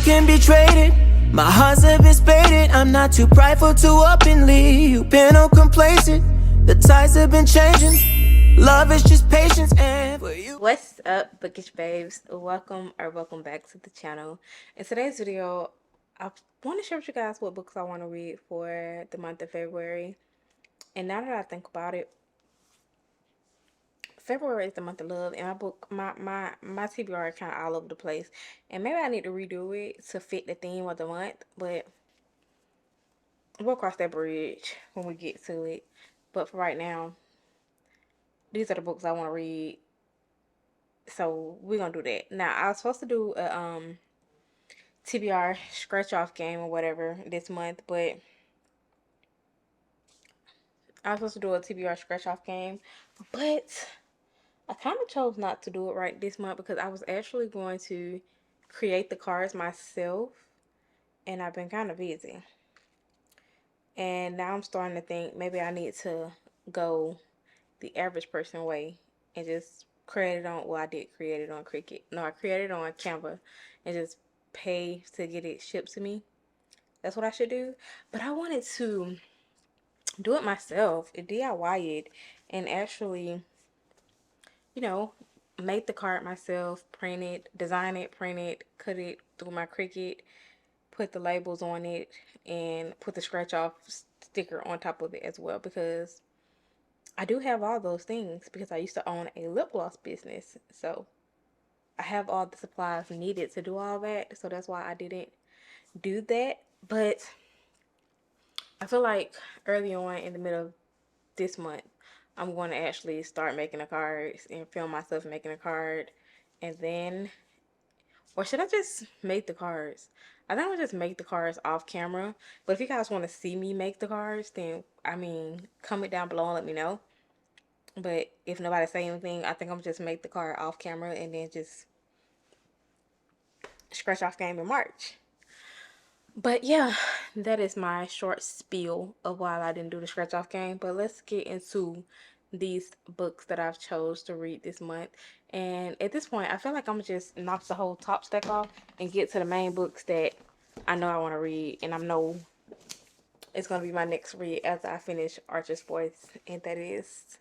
can be traded. My heart's a bit spaded. I'm not too prideful to up and leave. You've been on complacent. The tides have been changing. Love is just patience and for you. What's up, bookish babes? Welcome back to the channel. In today's video, I want to share with you guys what books I want to read for the month of February. And now that I think about it, February is the month of love, and my TBR is kind of all over the place. And maybe I need to redo it to fit the theme of the month, but we'll cross that bridge when we get to it. But for right now, these are the books I want to read. So we're gonna do that. Now I was supposed to do a TBR scratch off game or whatever this month, but I was supposed to do a TBR scratch off game, but I kind of chose not to do it right this month because I was actually going to create the cards myself, and I've been kind of busy. And now I'm starting to think maybe I need to go the average person way and just create it on, well, I did create it on Cricut. No, I created it on Canva and just pay to get it shipped to me. That's what I should do. But I wanted to do it myself, DIY it, and actually, you know, make the card myself, print it, design it, print it, cut it through my Cricut, put the labels on it, and put the scratch off sticker on top of it as well, because I do have all those things because I used to own a lip gloss business. So I have all the supplies needed to do all that. So that's why I didn't do that. But I feel like early on in the middle of this month, I'm going to actually start making the cards and film myself making a card. And then, or should I just make the cards? I think I'll just make the cards off camera. But if you guys want to see me make the cards, then, I mean, comment down below and let me know. But if nobody say anything, I think I'm just make the card off camera and then just scratch off game in March. But yeah, that is my short spiel of why I didn't do the scratch off game. But let's get into these books that I've chose to read this month. And at this point, I feel like I'm gonna just knock the whole top stack off and get to the main books that I know I want to read, and I know it's gonna be my next read after I finish Archer's Voice, and that is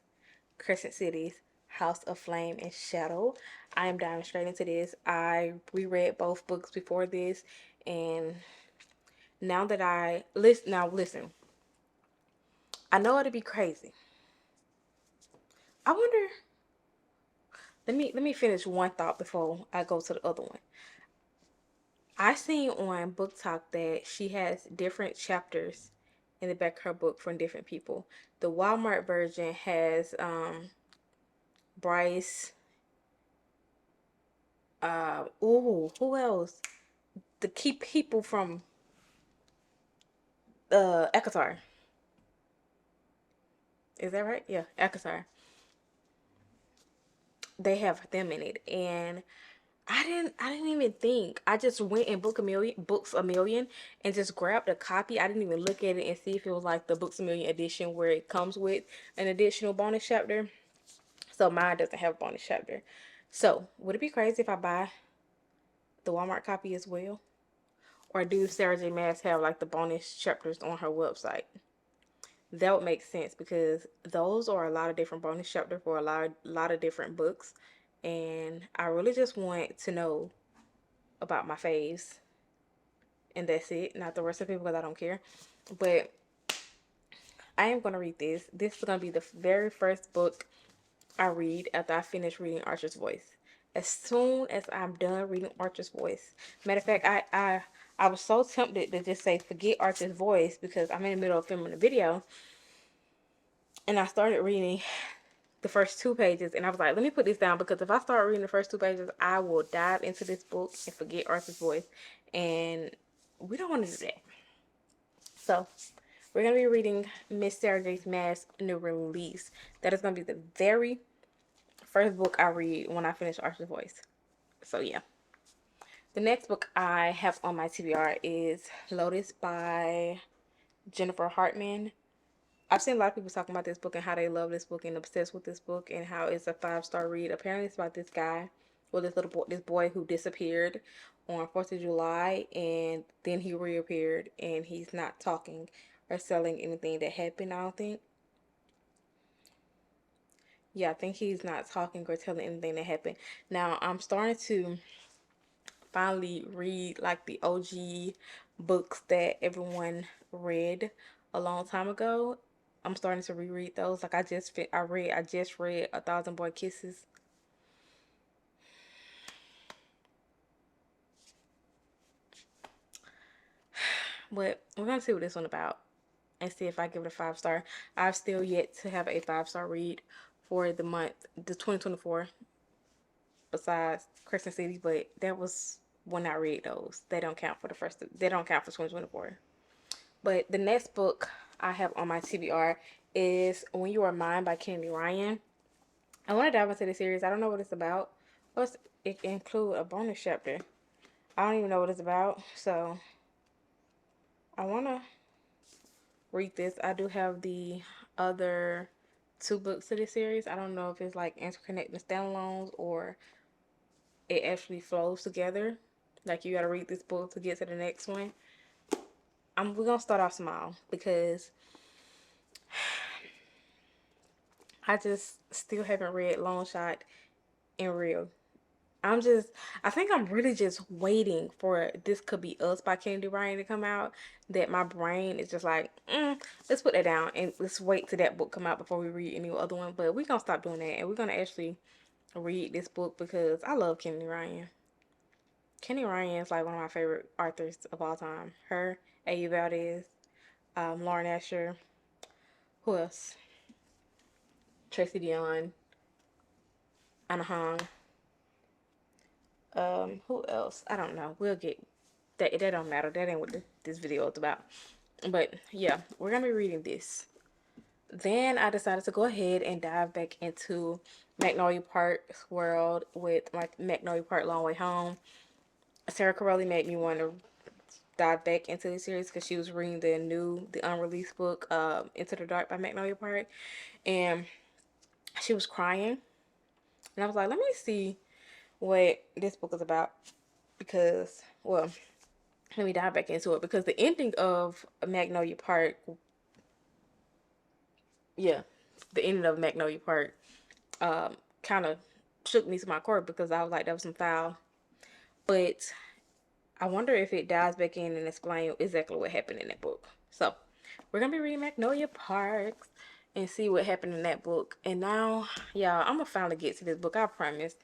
Crescent City's House of Flame and Shadow. I am diving straight into this. I reread both books before this, and now that I listen, I know it'll be crazy. I wonder. Let me finish one thought before I go to the other one. I seen on Book Talk that she has different chapters in the back of her book from different people. The Walmart version has Bryce. Who else? The key people from Ekatar. Is that right? Yeah, Ekatar. They have them in it, and I didn't even think. I just went and books a million, and just grabbed a copy. I didn't even look at it and see if it was like the Books a Million edition where it comes with an additional bonus chapter. So mine doesn't have a bonus chapter. So would it be crazy if I buy the Walmart copy as well, or do Sarah J. Maas have like the bonus chapters on her website? That would make sense because those are a lot of different bonus chapters for a lot of different books, and I really just want to know about my faves, and that's it. Not the rest of the people because I don't care. But I am gonna read this. This is gonna be the very first book I read after I finish reading Archer's Voice. As soon as I'm done reading Archer's Voice. Matter of fact, I was so tempted to just say forget Archer's Voice because I'm in the middle of filming a video, and I started reading the first 2 pages, and I was like, let me put this down because if I start reading the first 2 pages, I will dive into this book and forget Archer's Voice, and we don't want to do that. So we're gonna be reading Miss Sarah J. Maas' new release. That is gonna be the very first book I read when I finish Archer's Voice. So yeah. The next book I have on my TBR is Lotus by Jennifer Hartman. I've seen a lot of people talking about this book and how they love this book and obsessed with this book and how it's a 5-star read. Apparently it's about this guy Well, this boy who disappeared on 4th of July, and then he reappeared, and he's not talking or selling anything that happened, I don't think. Yeah, I think he's not talking or telling anything that happened. Now, I'm starting to finally read like the OG books that everyone read a long time ago. I'm starting to reread those. Like I just read A Thousand Boy Kisses. But we're gonna see what this one about and see if I give it a 5 star. I've still yet to have a 5 star read for the month, the 2024, besides Crescent City, but that was when I read those. They don't count for they don't count for 2024. But the next book I have on my TBR is When You Are Mine by Kennedy Ryan. I want to dive into the series. I don't know what it's about. Plus, it include a bonus chapter. I don't even know what it's about, so I want to read this. I do have the other 2 books to this series. I don't know if it's like interconnecting standalones or it actually flows together. Like you got to read this book to get to the next one. We're gonna start off small because I just still haven't read Long Shot in real. I'm just, I think I'm really just waiting for This Could Be Us by Kennedy Ryan to come out. That my brain is just like, let's put that down and let's wait till that book come out before we read any other one. But we're gonna stop doing that and we're gonna actually read this book because I love Kennedy Ryan. Kennedy Ryan is like one of my favorite authors of all time. Her, A.U. Valdez, Lauren Asher, who else? Tracy Dion, Anna Hong. Who else? I don't know. We'll get that. That don't matter. That ain't what this video is about. But yeah, we're gonna be reading this. Then I decided to go ahead and dive back into Magnolia Parks world with my Magnolia Park Long Way Home. Sarah Carelli made me want to dive back into the series because she was reading the unreleased book, Into the Dark by Magnolia Park, and she was crying, and I was like, let me see what this book is about because, well, let me dive back into it because the ending of Magnolia Park, yeah, the ending of Magnolia Park, kind of shook me to my core because I was like, that was some foul. But I wonder if it dives back in and explain exactly what happened in that book. So we're gonna be reading Magnolia Parks and see what happened in that book. And now, y'all, I'm gonna finally get to this book. I promise.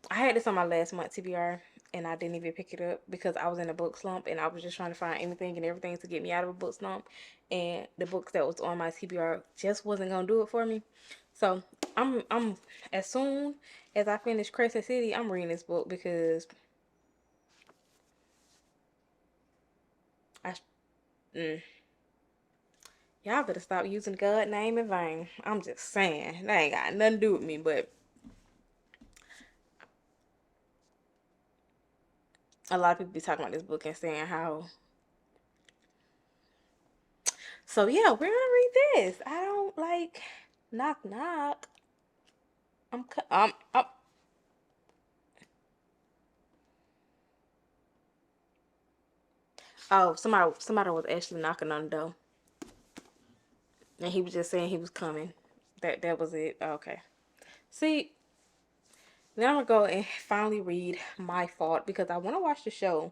I had this on my last month TBR and I didn't even pick it up because I was in a book slump and I was just trying to find anything and everything to get me out of a book slump. And the books that was on my TBR just wasn't gonna do it for me. So I'm as soon as I finish Crescent City, I'm reading this book because I y'all better stop using God's name in vain. I'm just saying. That ain't got nothing to do with me, but a lot of people be talking about this book and saying how. So yeah, we're gonna read this. I don't like knock knock. I'm oh, somebody was actually knocking on the door. And he was just saying he was coming. That was it. Okay. See, then I'm gonna go and finally read My Fault because I wanna watch the show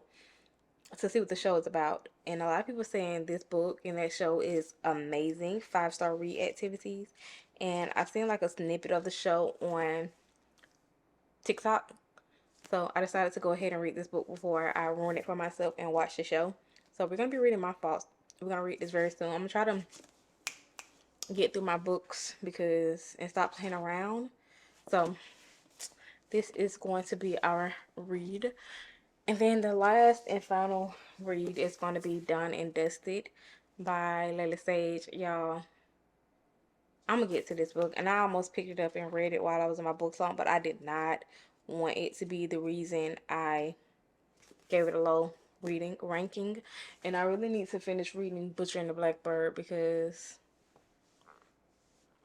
to see what the show is about. And a lot of people saying this book and that show is amazing. 5 star read activities. And I've seen like a snippet of the show on TikTok. So I decided to go ahead and read this book before I ruin it for myself and watch the show. So we're gonna be reading My Fault. We're gonna read this very soon. I'm gonna try to get through my books because and stop playing around. So this is going to be our read. And then the last and final read is going to be Done and Dusted by Layla Sage. Y'all, I'm going to get to this book. And I almost picked it up and read it while I was in my book slump, but I did not want it to be the reason I gave it a low reading ranking. And I really need to finish reading Butcher and the Blackbird because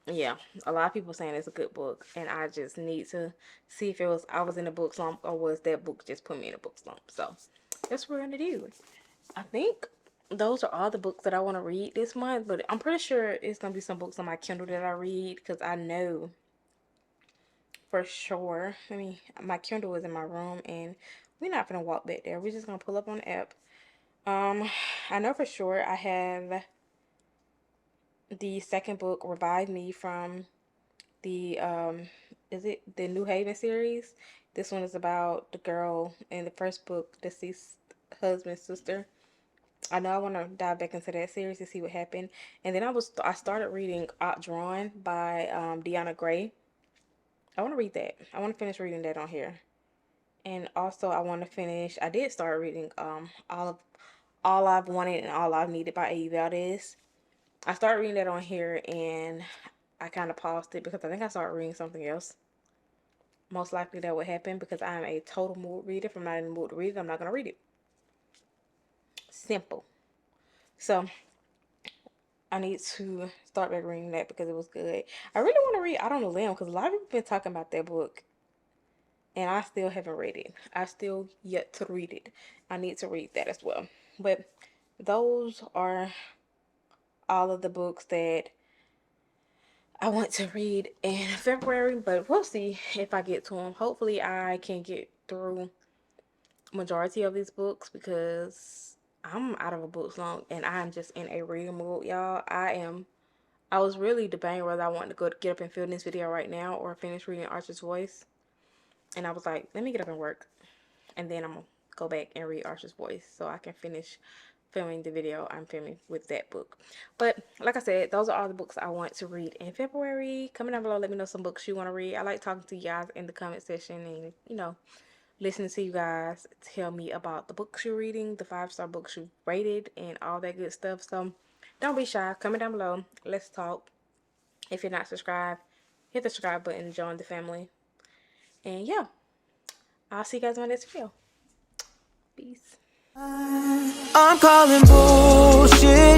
Yeah, a lot of people saying it's a good book, and I just need to see if I was in a book slump, or was that book just put me in a book slump. So that's what we're gonna do. I think those are all the books that I want to read this month, but I'm pretty sure it's gonna be some books on my Kindle that I read, because I know for sure. My Kindle is in my room, and we're not gonna walk back there. We're just gonna pull up on the app. Um, I know for sure I have the second book, Revive Me, from the is it the New Haven series. This one is about the girl in the first book, deceased husband's sister. I know I want to dive back into that series to see what happened. And then I started reading Outdrawn by Deanna Gray. I want to read that. I want to finish reading that on here. And also I want to finish, I did start reading All I've Wanted and All I've Needed by A. Valdez. I started reading that on here, and I kind of paused it because I think I started reading something else. Most likely that would happen because I am a total mood reader. If I'm not in the mood to read it, I'm not going to read it. Simple. So I need to start back reading that because it was good. I really want to read Out on the Limb because a lot of people have been talking about that book, and I still haven't read it. I still yet to read it. I need to read that as well. But those are all of the books that I want to read in February, but we'll see if I get to them. Hopefully I can get through majority of these books because I'm out of a book slump and I'm just in a reading mood, y'all. I was really debating whether I wanted to get up and film this video right now or finish reading Archer's Voice. And I was like, let me get up and work, and then I'm gonna go back and read Archer's Voice so I can finish filming the video I'm filming with that book. But like I said, those are all the books I want to read in February. Comment down below, let me know some books you want to read. I like talking to you guys in the comment section, and listening to you guys tell me about the books you're reading, the 5-star books you've rated, and all that good stuff. So don't be shy. Comment down below. Let's talk. If you're not subscribed, hit the subscribe button and join the family. And yeah, I'll see you guys on this video. Peace. I'm calling bullshit.